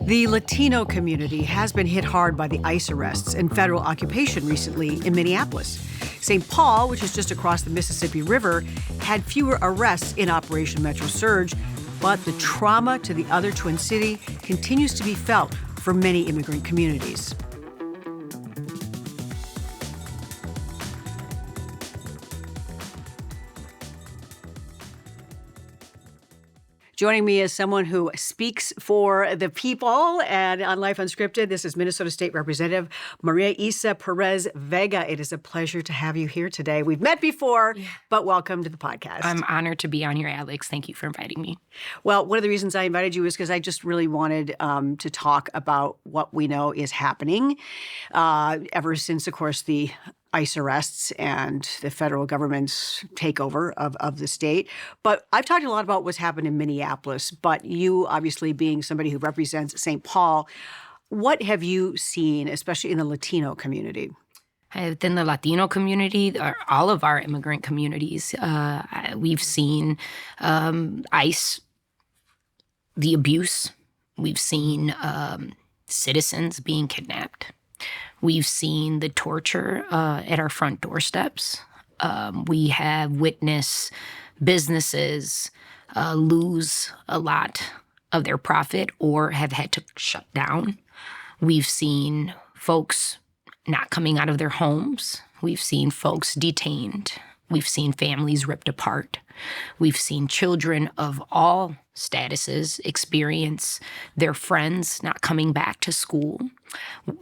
The Latino community has been hit hard by the ICE arrests and federal occupation recently in Minneapolis. St. Paul, which is just across the Mississippi River, had fewer arrests in Operation Metro Surge, but the trauma to the other Twin City continues to be felt for many immigrant communities. Joining me is someone who speaks for the people and on Life Unscripted. This is Minnesota State Representative Maria Isa Perez-VEGA. It is a pleasure to have you here today. We've met before, but welcome to the podcast. I'm honored to be on here, Alex. Thank you for inviting me. Well, one of the reasons I invited you is because I just really wanted to talk about what we know is happening ever since, of course, the ICE arrests and the federal government's takeover of the state. But I've talked a lot about what's happened in Minneapolis, but you obviously being somebody who represents St. Paul, what have you seen, especially in the Latino community? Within the Latino community, all of our immigrant communities, we've seen ICE, the abuse. We've seen citizens being kidnapped. We've seen the torture at our front doorsteps. We have witnessed businesses lose a lot of their profit or have had to shut down. We've seen folks not coming out of their homes. We've seen folks detained. We've seen families ripped apart. We've seen children of all statuses experience their friends not coming back to school,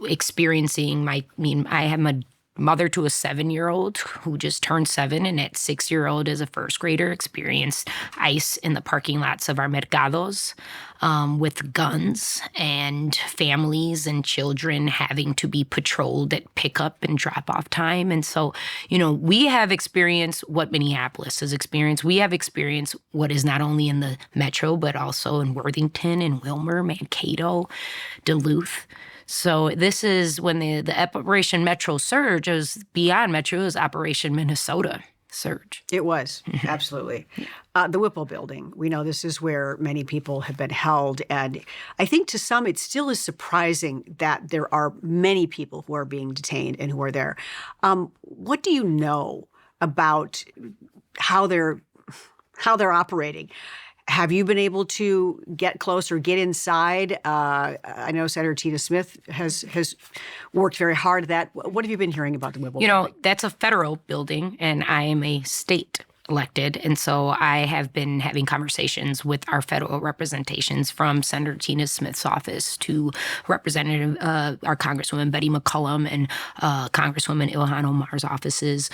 experiencing I am a mother to a 7-year-old who just turned 7, and that 6-year-old as a first grader experienced ICE in the parking lots of our mercados with guns, and families and children having to be patrolled at pickup and drop-off time. And so, we have experienced what Minneapolis has experienced. We have experienced what is not only in the metro, but also in Worthington and Wilmer, Mankato, Duluth. So this is when the Operation Metro Surge was beyond Metro, it was Operation Minnesota Surge. It was, absolutely. The Whipple building, we know this is where many people have been held. And I think to some, it still is surprising that there are many people who are being detained and who are there. What do you know about how they're operating? Have you been able to get close or get inside? I know Senator Tina Smith has worked very hard at that. What have you been hearing about the Whipple building? That's a federal building, and I am a state elected. And so I have been having conversations with our federal representations from Senator Tina Smith's office to Representative, our Congresswoman Betty McCollum and Congresswoman Ilhan Omar's offices.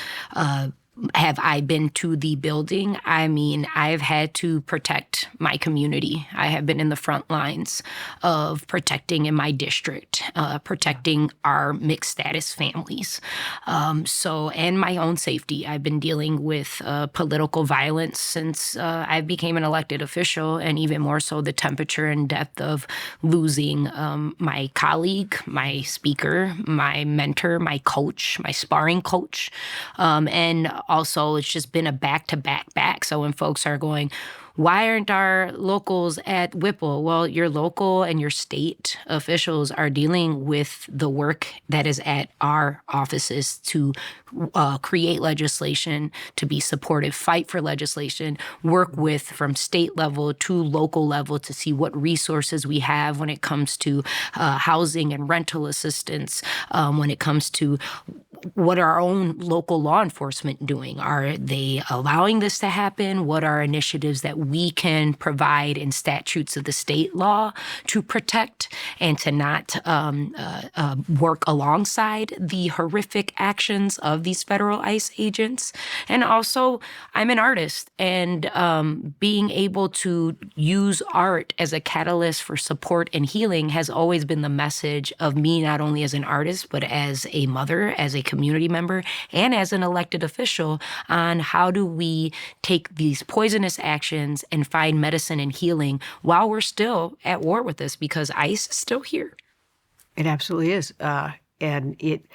Have I been to the building? I've had to protect my community. I have been in the front lines of protecting in my district, protecting our mixed status families. And my own safety. I've been dealing with political violence since I became an elected official, and even more so the temperature and depth of losing my colleague, my speaker, my mentor, my coach, my sparring coach, and also, it's just been a back-to-back. So when folks are going, why aren't our locals at Whipple? Well, your local and your state officials are dealing with the work that is at our offices to create legislation, to be supportive, fight for legislation, work with from state level to local level to see what resources we have when it comes to housing and rental assistance, when it comes to what are our own local law enforcement doing? Are they allowing this to happen? What are initiatives that we can provide in statutes of the state law to protect and to not work alongside the horrific actions of these federal ICE agents? And also, I'm an artist, and being able to use art as a catalyst for support and healing has always been the message of me, not only as an artist, but as a mother, as a community member, and as an elected official, on how do we take these poisonous actions and find medicine and healing while we're still at war with this, because ICE is still here. It absolutely is. And it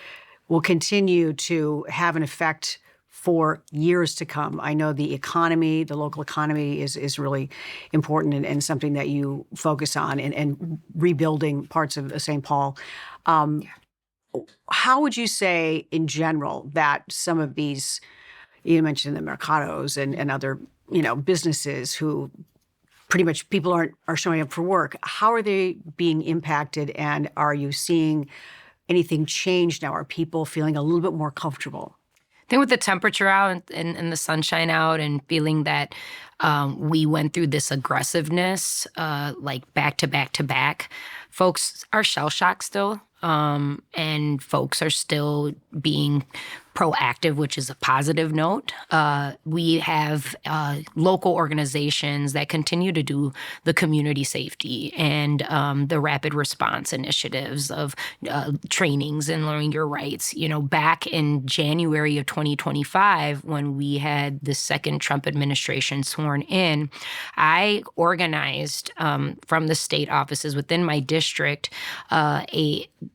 will continue to have an effect for years to come. I know the economy, the local economy is really important and something that you focus on and rebuilding parts of St. Paul. How would you say in general that some of these, you mentioned the mercados and other, businesses who pretty much people are showing up for work, how are they being impacted, and are you seeing anything change now? Are people feeling a little bit more comfortable? I think with the temperature out and the sunshine out and feeling that we went through this aggressiveness, like back to back to back, folks are shell-shocked still. And folks are still being proactive, which is a positive note. We have local organizations that continue to do the community safety and the rapid response initiatives of trainings and learning your rights. Back in January of 2025, when we had the second Trump administration sworn in, I organized from the state offices within my district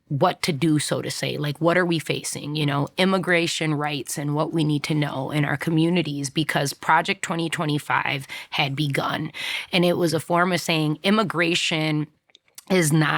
what to do, so to say. Like, what are we facing? Immigration rights and what we need to know in our communities, because Project 2025 had begun. And it was a form of saying immigration isn't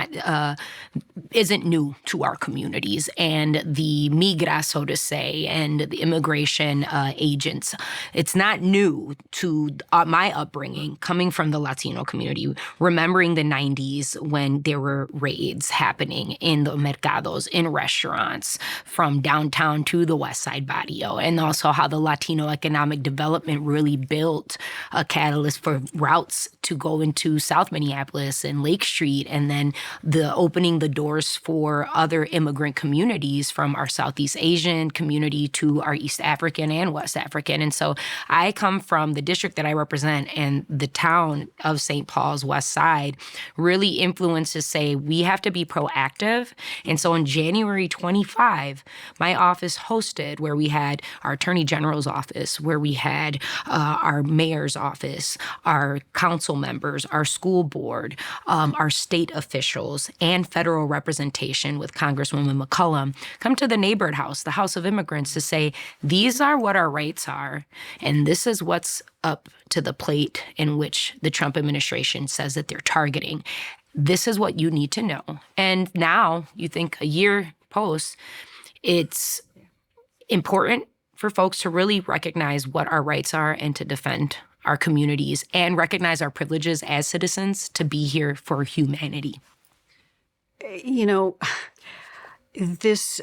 new to our communities, and the migra, so to say, and the immigration agents. It's not new to my upbringing, coming from the Latino community, remembering the 90s when there were raids happening in the mercados, in restaurants, from downtown to the West Side Barrio, and also how the Latino economic development really built a catalyst for routes to go into South Minneapolis and Lake Street, and then the opening the doors for other immigrant communities from our Southeast Asian community to our East African and West African. And so I come from the district that I represent, and the town of St. Paul's West Side really influences say we have to be proactive. And so in January 25, my office hosted, where we had our Attorney General's office, where we had our mayor's office, our council members, our school board, our state officials, and federal representation with Congresswoman McCollum come to the neighborhood house, the House of Immigrants, to say, these are what our rights are, and this is what's up to the plate in which the Trump administration says that they're targeting. This is what you need to know. And now, you think a year post, it's important for folks to really recognize what our rights are and to defend our communities and recognize our privileges as citizens to be here for humanity. This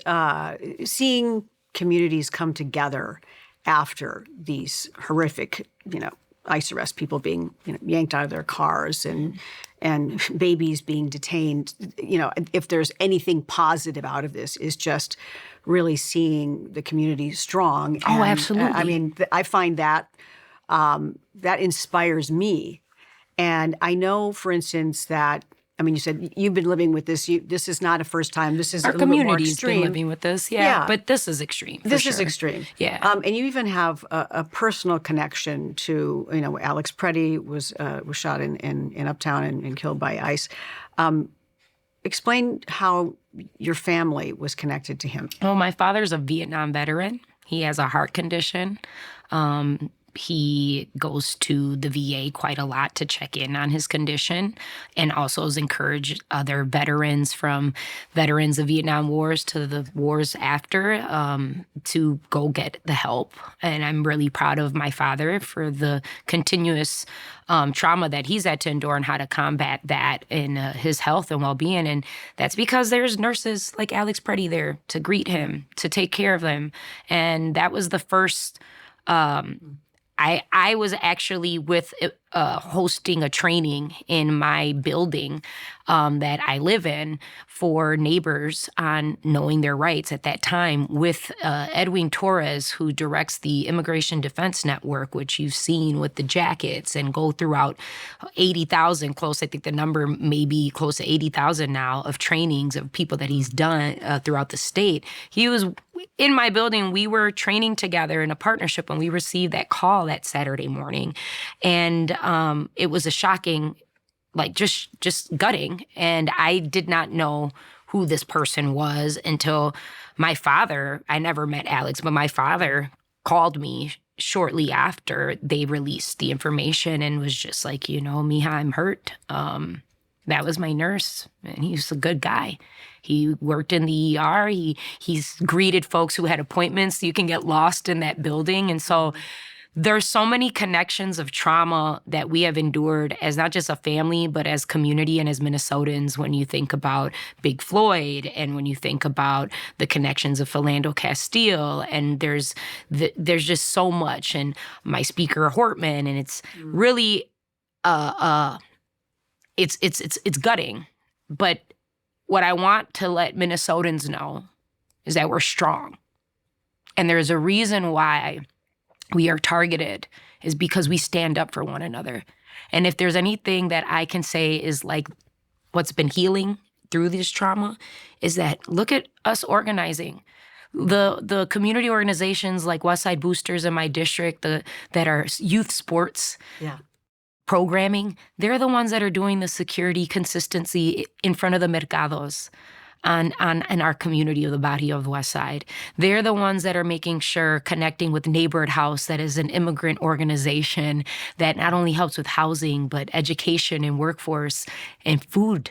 seeing communities come together after these horrific, ICE arrests, people being yanked out of their cars and babies being detained. If there's anything positive out of this, is just really seeing the community strong. Oh, absolutely. I find that that inspires me. And I know, for instance, that, you said you've been living with this. This is not a first time. This is our a little bit more community's extreme. been living with this, yeah. But this is extreme. This is extreme. Yeah. And you even have a personal connection to, ALIX KENDALL was shot in Uptown and killed by ICE. Explain how your family was connected to him. Well, my father's a Vietnam veteran. He has a heart condition. He goes to the VA quite a lot to check in on his condition, and also has encouraged other veterans, from veterans of Vietnam Wars to the wars after, to go get the help. And I'm really proud of my father for the continuous trauma that he's had to endure and how to combat that in his health and well-being. And that's because there's nurses like ALIX KENDALL there to greet him, to take care of him. And that was the first... I was actually with hosting a training in my building that I live in for neighbors on knowing their rights at that time with Edwin Torres, who directs the Immigration Defense Network, which you've seen with the jackets and go throughout 80,000, I think the number may be close to 80,000 now, of trainings of people that he's done throughout the state. He was in my building. We were training together in a partnership when we received that call that Saturday morning. And it was a shocking, just gutting. And I did not know who this person was until my father, I never met ALIX, but my father called me shortly after they released the information and was just like, Mija, I'm hurt. That was my nurse, and he's a good guy. He worked in the ER. He's greeted folks who had appointments. You can get lost in that building. And so there's so many connections of trauma that we have endured as not just a family, but as community and as Minnesotans when you think about Big Floyd and when you think about the connections of Philando Castile. And there's just so much. And my speaker, Hortman, and it's really, it's gutting. But what I want to let Minnesotans know is that we're strong. And there's a reason why we are targeted is because we stand up for one another. And if there's anything that I can say is like what's been healing through this trauma is that look at us organizing. The community organizations like Westside Boosters in my district that are youth sports programming, they're the ones that are doing the security consistency in front of the mercados in our community of the Barrio of the West Side. They're the ones that are making sure connecting with Neighborhood House, that is an immigrant organization that not only helps with housing, but education and workforce and food.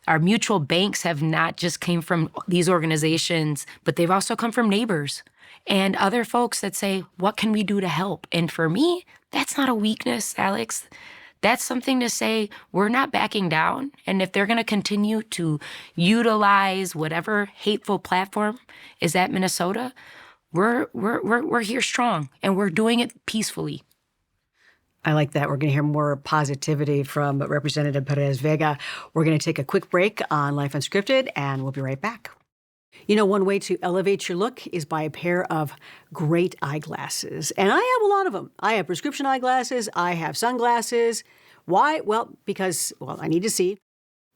Our mutual banks have not just came from these organizations, but they've also come from neighbors and other folks that say, what can we do to help? And for me, that's not a weakness, Alex. That's something to say we're not backing down. And if they're going to continue to utilize whatever hateful platform is at Minnesota, we're here strong and we're doing it peacefully. I like that. We're going to hear more positivity from Representative Perez-Vega. We're going to take a quick break on Life Unscripted, and we'll be right back. One way to elevate your look is by a pair of great eyeglasses. And I have a lot of them. I have prescription eyeglasses. I have sunglasses. Why? Well, because, I need to see,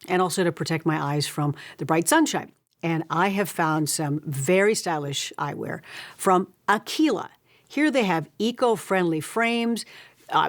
and also to protect my eyes from the bright sunshine. And I have found some very stylish eyewear from Aquila. Here they have eco-friendly frames,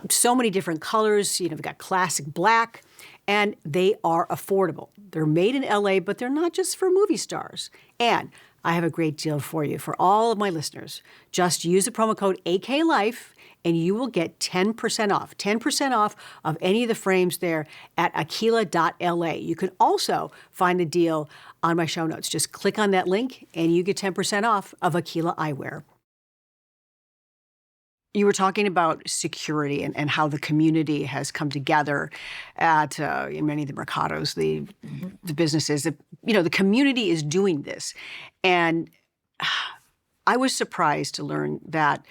so many different colors. We've got classic black, and they are affordable. They're made in LA, but they're not just for movie stars. And I have a great deal for you, for all of my listeners. Just use the promo code AKLIFE, and you will get 10% off. 10% off of any of the frames there at aquila.la. You can also find the deal on my show notes. Just click on that link, and you get 10% off of Aquila eyewear. You were talking about security and how the community has come together at in many of the mercados, the businesses. The community is doing this. And I was surprised to learn that,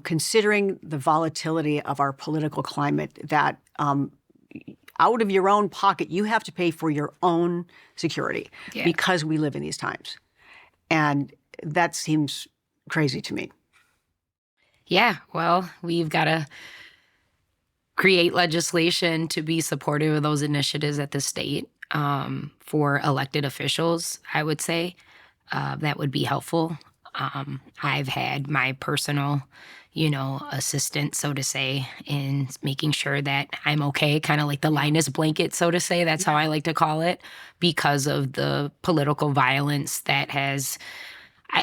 considering the volatility of our political climate, that out of your own pocket, you have to pay for your own security because we live in these times. And that seems crazy to me. Yeah, well, we've got to create legislation to be supportive of those initiatives at the state for elected officials, I would say. That would be helpful. I've had my personal, assistant, so to say, in making sure that I'm okay, kind of like the Linus blanket, so to say. That's how I like to call it, because of the political violence that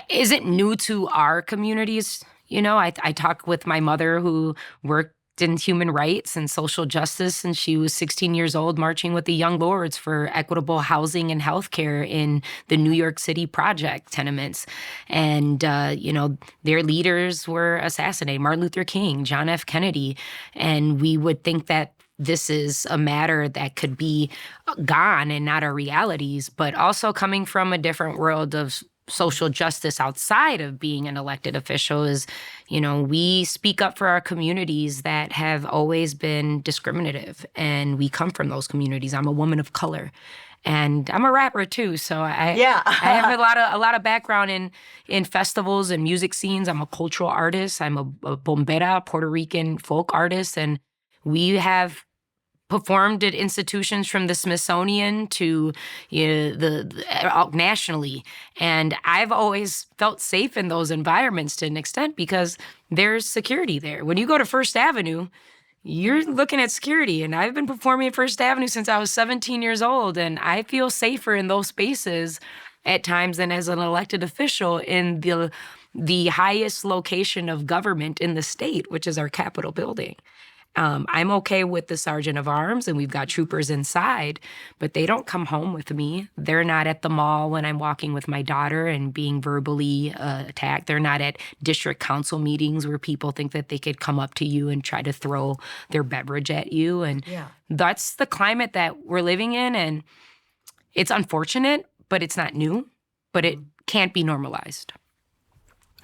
isn't new to our communities. I talk with my mother who worked in human rights and social justice, and she was 16 years old marching with the Young Lords for equitable housing and healthcare in the New York City project tenements. And, their leaders were assassinated, Martin Luther King, John F. Kennedy. And we would think that this is a matter that could be gone and not our realities, but also coming from a different world of social justice outside of being an elected official is, we speak up for our communities that have always been discriminative, and we come from those communities. I'm a woman of color, and I'm a rapper too, so I have a lot of background in festivals and music scenes. I'm a cultural artist. I'm a bombera, Puerto Rican folk artist, and we have performed at institutions from the Smithsonian to nationally. And I've always felt safe in those environments to an extent because there's security there. When you go to First Avenue, you're looking at security. And I've been performing at First Avenue since I was 17 years old. And I feel safer in those spaces at times than as an elected official in the the highest location of government in the state, which is our Capitol building. I'm okay with the Sergeant of Arms, and we've got troopers inside, but they don't come home with me. They're not at the mall when I'm walking with my daughter and being verbally attacked. They're not at district council meetings where people think that they could come up to you and try to throw their beverage at you. And that's the climate that we're living in, and it's unfortunate, but it's not new, but it can't be normalized.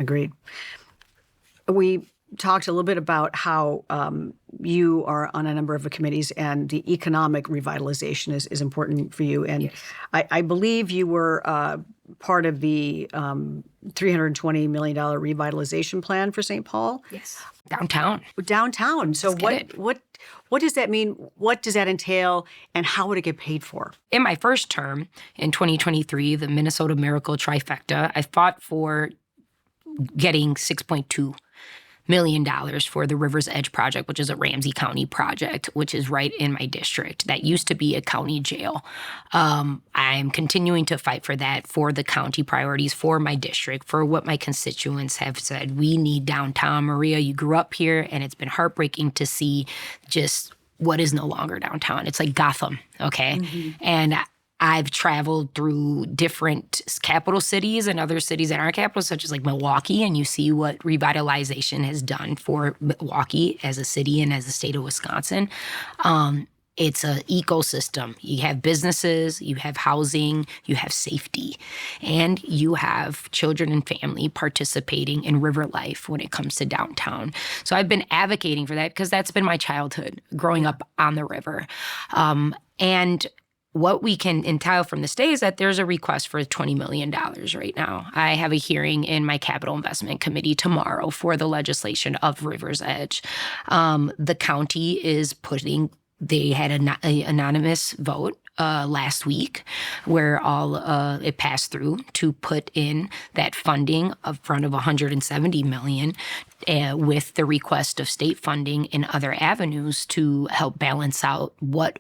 Agreed. We talked a little bit about how you are on a number of committees, and the economic revitalization is important for you. And I believe you were part of the $320 million revitalization plan for St. Paul. Yes. Downtown. Downtown. So what does that mean? What does that entail? And how would it get paid for? In my first term in 2023, the Minnesota Miracle Trifecta, I fought for getting $6.2 million for the River's Edge project, which is a Ramsey County project, which is right in my district. That used to be a county jail. I'm continuing to fight for that, for the county priorities, for my district, for what my constituents have said. We need downtown. Maria, you grew up here, and it's been heartbreaking to see just what is no longer downtown. It's like Gotham, okay? And I've traveled through different capital cities and other cities that aren't capitals, such as like Milwaukee, and you see what revitalization has done for Milwaukee as a city and as a state of Wisconsin. It's an ecosystem. You have businesses, you have housing, you have safety, and you have children and family participating in river life when it comes to downtown. So I've been advocating for that because that's been my childhood, growing up on the river. And what we can entail from the state is that there's a request for $20 million right now. I have a hearing in my Capital Investment Committee tomorrow for the legislation of River's Edge. The county is putting, they had an anonymous vote last week where it passed through to put in that funding up front of $170 million with the request of state funding in other avenues to help balance out what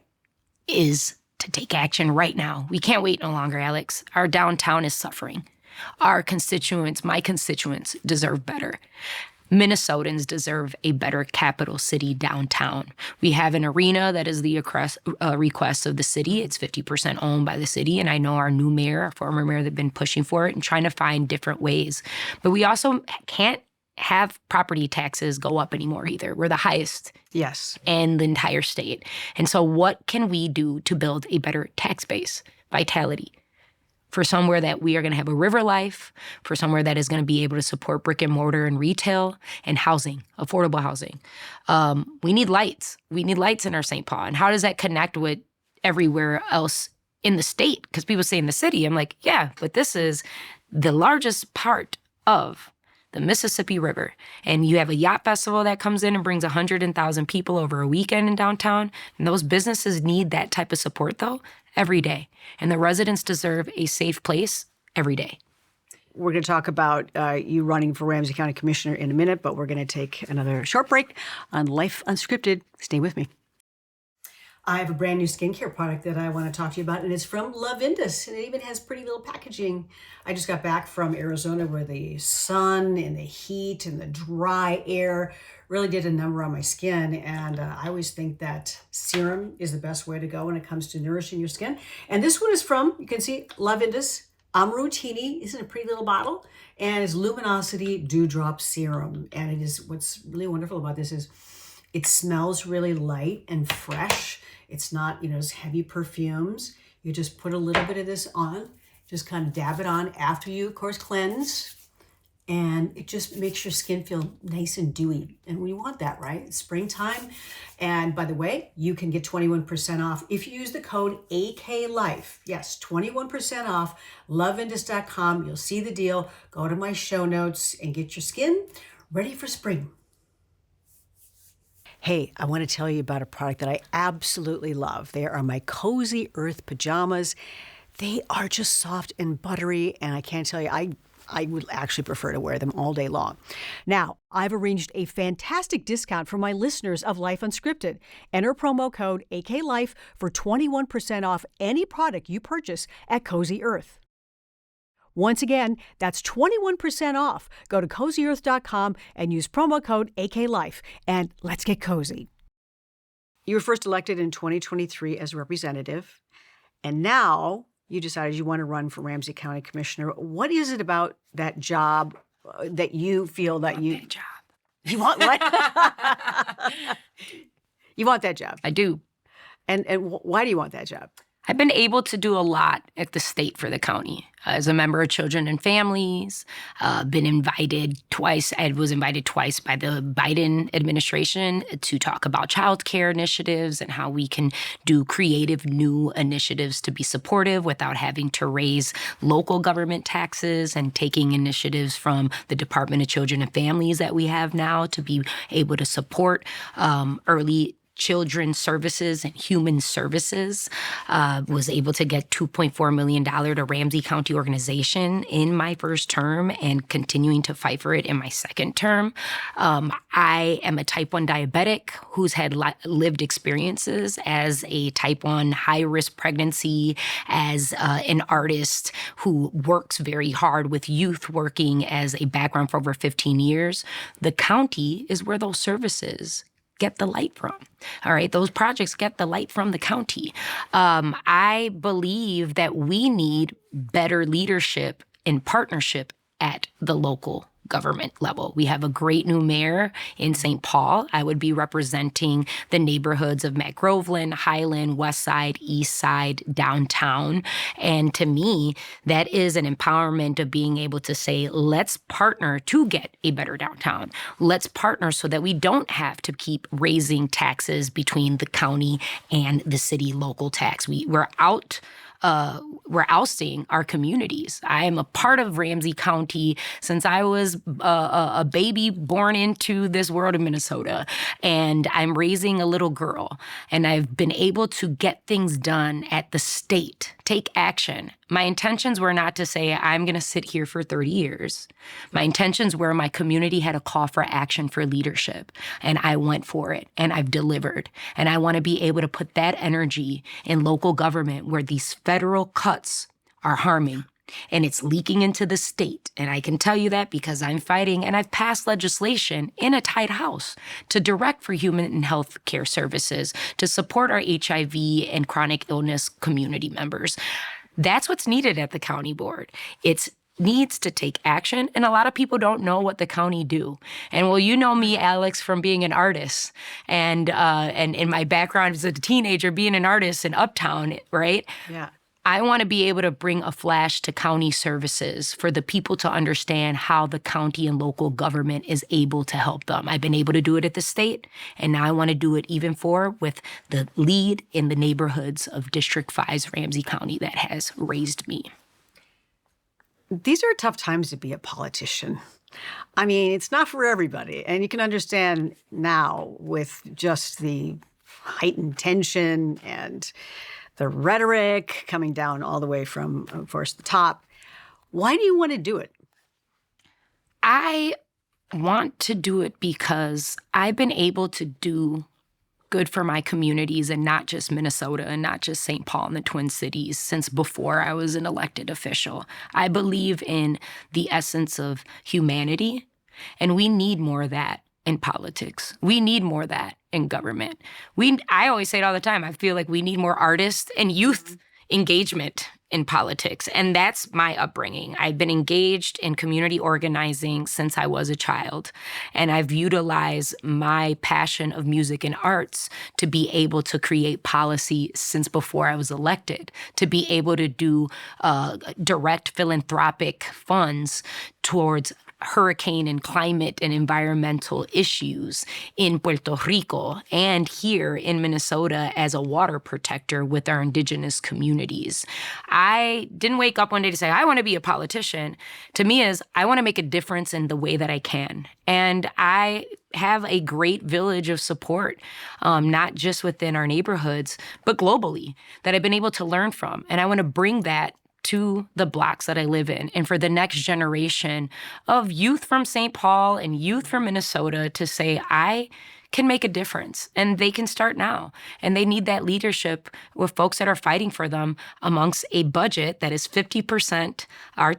is to take action right now. We can't wait no longer, Alex. Our downtown is suffering. Our constituents, my constituents, deserve better. Minnesotans deserve a better capital city downtown. We have an arena that is the request of the city. It's 50% owned by the city, and I know our new mayor, our former mayor, they've been pushing for it and trying to find different ways. But we also can't have property taxes go up anymore either. We're the highest in the entire state. And so what can we do to build a better tax base, vitality, for somewhere that we are going to have a river life, for somewhere that is going to be able to support brick and mortar and retail and housing, affordable housing. We need lights. We need lights in our St. Paul. And how does that connect with everywhere else in the state? Because people say in the city, I'm like, yeah, but this is the largest part of the Mississippi River. And you have a yacht festival that comes in and brings 100,000 people over a weekend in downtown. And those businesses need that type of support, though, every day. And the residents deserve a safe place every day. We're going to talk about you running for Ramsey County Commissioner in a minute, but we're going to take another short break on Life Unscripted. Stay with me. I have a brand new skincare product that I want to talk to you about, and it's from Lavindus, and it even has pretty little packaging. I just got back from Arizona where the sun and the heat and the dry air really did a number on my skin, and I always think that serum is the best way to go when it comes to nourishing your skin. And this one is from, you can see, Lavindus Amrutini. Isn't it a pretty little bottle? And it's Luminosity Dewdrop Serum, and it is, what's really wonderful about this is it smells really light and fresh. It's not, those heavy perfumes. You just put a little bit of this on, just kind of dab it on after you, of course, cleanse. And it just makes your skin feel nice and dewy. And we want that, right? It's springtime. And by the way, you can get 21% off if you use the code AKLIFE. Yes, 21% off, Lavindus.com. You'll see the deal. Go to my show notes and get your skin ready for spring. Hey, I want to tell you about a product that I absolutely love. They are my Cozy Earth pajamas. They are just soft and buttery, and I can't tell you, I would actually prefer to wear them all day long. Now, I've arranged a fantastic discount for my listeners of Life Unscripted. Enter promo code AKLIFE for 21% off any product you purchase at Cozy Earth. Once again, that's 21% off. Go to CozyEarth.com and use promo code AKLIFE, and let's get cozy. You were first elected in 2023 as a representative, and now you decided you want to run for Ramsey County Commissioner. What is it about that job that you feel that you... That job. You want what? You want that job? I do. And why do you want that job? I've been able to do a lot at the state for the county. As a member of Children and Families, been invited twice. I was invited twice by the Biden administration to talk about child care initiatives and how we can do creative new initiatives to be supportive without having to raise local government taxes, and taking initiatives from the Department of Children and Families that we have now to be able to support early children's services and human services. Was able to get $2.4 million to Ramsey County organization in my first term, and continuing to fight for it in my second term. I am a type 1 diabetic who's had lived experiences as a type 1 high-risk pregnancy, as an artist who works very hard with youth, working as a background for over 15 years. The county is where those services get the light from. All right, those projects get the light from the county. I believe that we need better leadership and partnership at the local government level. We have a great new mayor in St. Paul. I would be representing the neighborhoods of McGroveland, Highland, West Side, East Side, downtown. And to me, that is an empowerment of being able to say, let's partner to get a better downtown. Let's partner so that we don't have to keep raising taxes between the county and the city local tax. We're ousting our communities. I am a part of Ramsey County since I was a baby born into this world of Minnesota, and I'm raising a little girl, and I've been able to get things done at the state, take action. My intentions were not to say I'm going to sit here for 30 years. My intentions were my community had a call for action for leadership, and I went for it, and I've delivered. And I want to be able to put that energy in local government where these federal cuts are harming, and it's leaking into the state. And I can tell you that because I'm fighting, and I've passed legislation in a tight House to direct for human and health care services to support our HIV and chronic illness community members. That's what's needed at the county board. It needs to take action, and a lot of people don't know what the county do. And well, you know me, Alex, from being an artist, and in my background as a teenager, being an artist in Uptown, right? Yeah. I want to be able to bring a flash to county services for the people to understand how the county and local government is able to help them. I've been able to do it at the state, and now I want to do it even with the lead in the neighborhoods of District 5's Ramsey County that has raised me. These are tough times to be a politician. I mean, it's not for everybody. And you can understand now with just the heightened tension and the rhetoric coming down all the way from, of course, the top. Why do you want to do it? I want to do it because I've been able to do good for my communities, and not just Minnesota and not just St. Paul and the Twin Cities, since before I was an elected official. I believe in the essence of humanity, and we need more of that in politics. We need more of that in government. I always say it all the time, I feel like we need more artists and youth engagement in politics. And that's my upbringing. I've been engaged in community organizing since I was a child. And I've utilized my passion of music and arts to be able to create policy since before I was elected, to be able to do direct philanthropic funds towards hurricane and climate and environmental issues in Puerto Rico and here in Minnesota as a water protector with our Indigenous communities. I didn't wake up one day to say, I want to be a politician. To me is, I want to make a difference in the way that I can. And I have a great village of support, not just within our neighborhoods, but globally, that I've been able to learn from. And I want to bring that to the blocks that I live in, and for the next generation of youth from St. Paul and youth from Minnesota to say, I can make a difference, and they can start now. And they need that leadership with folks that are fighting for them amongst a budget that is 50% our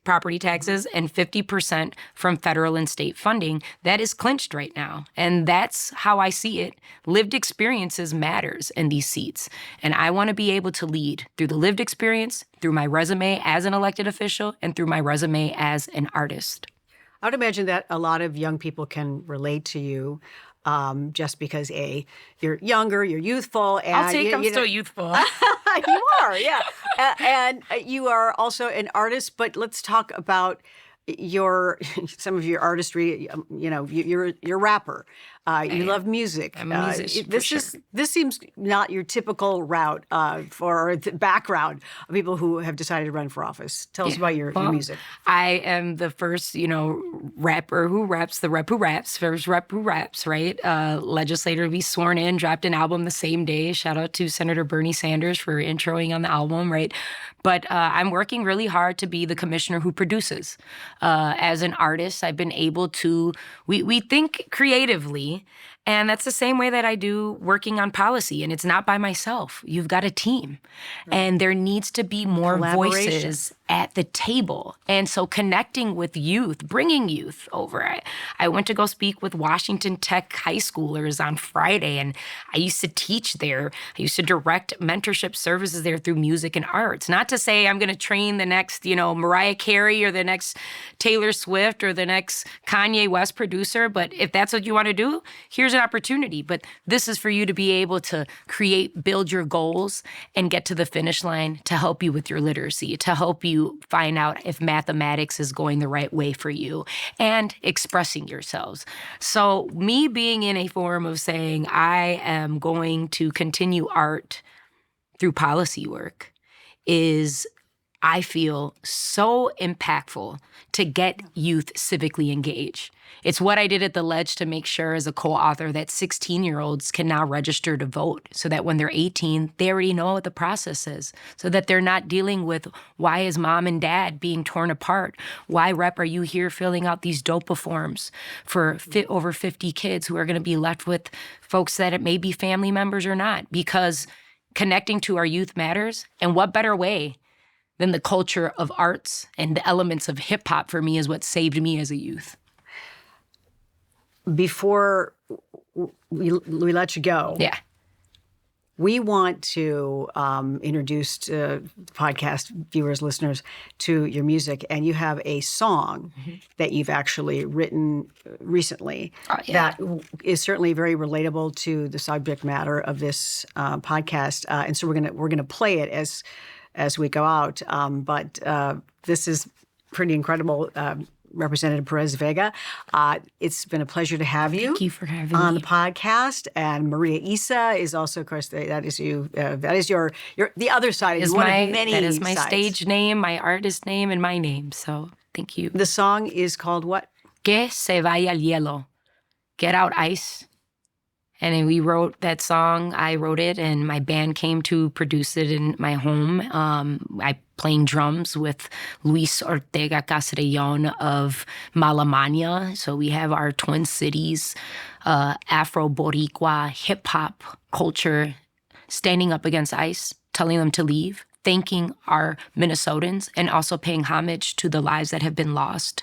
property taxes and 50% from federal and state funding. That is clinched right now. And that's how I see it. Lived experiences matters in these seats. And I want to be able to lead through the lived experience, through my resume as an elected official, and through my resume as an artist. I would imagine that a lot of young people can relate to you just because, you're younger, you're youthful. And I'm still youthful. You are, yeah. And you are also an artist, but let's talk about some of your artistry. You're a rapper. You love music. I'm a musician. This seems not your typical route for the background of people who have decided to run for office. Tell us about your music. I am the first, rapper who raps, the rep who raps, first rep who raps, right? Legislator to be sworn in, dropped an album the same day. Shout out to Senator Bernie Sanders for introing on the album, right? But I'm working really hard to be the commissioner who produces. As an artist, I've been able to, we think creatively, and that's the same way that I do working on policy. And it's not by myself. You've got a team. Right. And there needs to be more voices at the table. And so connecting with youth, bringing youth over. I went to go speak with Washington Tech high schoolers on Friday, and I used to teach there. I used to direct mentorship services there through music and arts. Not to say I'm going to train the next, Mariah Carey or the next Taylor Swift or the next Kanye West producer, but if that's what you want to do, here's an opportunity. But this is for you to be able to build your goals and get to the finish line to help you with your literacy, to help you find out if mathematics is going the right way for you and expressing yourselves. So me being in a form of saying I am going to continue art through policy work is, I feel, so impactful to get youth civically engaged. It's what I did at the Ledge to make sure as a co-author that 16-year-olds can now register to vote so that when they're 18, they already know what the process is, so that they're not dealing with why is mom and dad being torn apart? Why, Rep, are you here filling out these DOPA forms for over 50 kids who are going to be left with folks that it may be family members or not? Because connecting to our youth matters, and what better way than the culture of arts and the elements of hip hop for me is what saved me as a youth. Before we let you go, we want to introduce podcast viewers, listeners to your music, and you have a song that you've actually written recently that is certainly very relatable to the subject matter of this podcast, and so we're gonna play it as we go out. But this is pretty incredible. Representative Perez-Vega, it's been a pleasure to have you. Thank you for having me on the podcast. And Maria Isa is also, of course, that is you. That is your the other side. Is one of many. That is my stage name, my artist name, and my name. So thank you. The song is called what? Que se vaya el hielo. Get out ice. And then we wrote that song. I wrote it, and my band came to produce it in my home. I playing drums with Luis Ortega Castrellon of Malamania. So we have our Twin Cities, Afro-Boricua hip-hop culture standing up against ICE, telling them to leave, thanking our Minnesotans, and also paying homage to the lives that have been lost.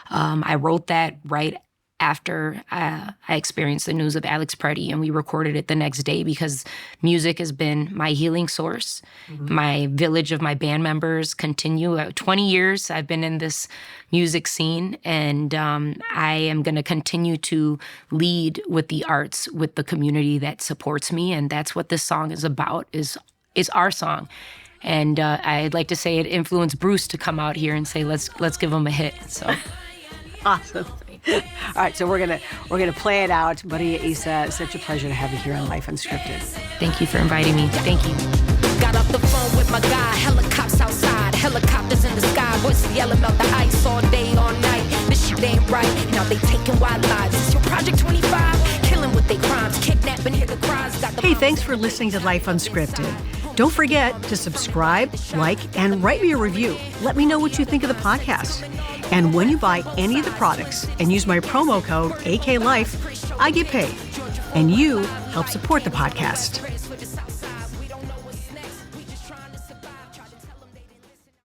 I wrote that right after I experienced the news of ALIX KENDALL, and we recorded it the next day because music has been my healing source. My village of my band members continue. 20 years I've been in this music scene, and I am going to continue to lead with the arts, with the community that supports me, and that's what this song is about, is our song. And I'd like to say it influenced Bruce to come out here and say, let's give him a hit. So awesome. All right, so we're gonna play it out. Maria Isa, it's such a pleasure to have you here on Life Unscripted. Thank you for inviting me. Thank you. Got off the phone with my guy, helicopters outside, helicopters in the sky, voices yelling out the ice all day, all night. This shit ain't right. Now they taking wild lives. It's your Project 25, killing with their crimes, kidnapping, hear the cries. Hey, thanks for listening to Life Unscripted. Don't forget to subscribe, like, and write me a review. Let me know what you think of the podcast. And when you buy any of the products and use my promo code AKLIFE, I get paid. And you help support the podcast.